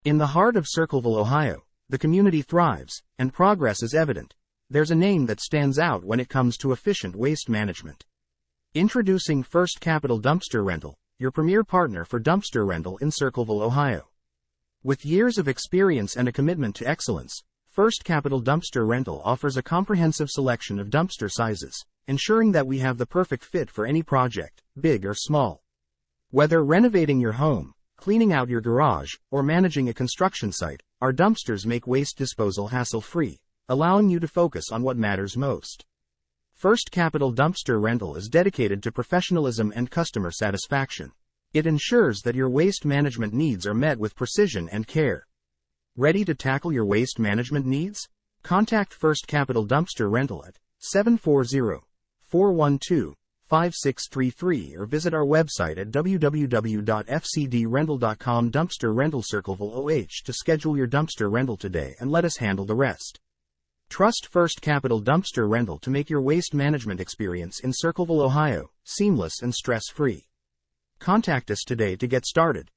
In the heart of Circleville, Ohio, the community thrives, and progress is evident. There's a name that stands out when it comes to efficient waste management. Introducing First Capital Dumpster Rental, your premier partner for dumpster rental in Circleville, Ohio. With years of experience and a commitment to excellence, First Capital Dumpster Rental offers a comprehensive selection of dumpster sizes, ensuring that we have the perfect fit for any project, big or small. Whether renovating your home, cleaning out your garage, or managing a construction site, our dumpsters make waste disposal hassle-free, allowing you to focus on what matters most. First Capital Dumpster Rental is dedicated to professionalism and customer satisfaction. It ensures that your waste management needs are met with precision and care. Ready to tackle your waste management needs? Contact First Capital Dumpster Rental at 740-412-5633 or visit our website at www.fcdrental.com. Dumpster Rental Circleville OH to schedule your dumpster rental today and let us handle the rest. Trust First Capital Dumpster Rental to make your waste management experience in Circleville, Ohio, seamless and stress-free. Contact us today to get started.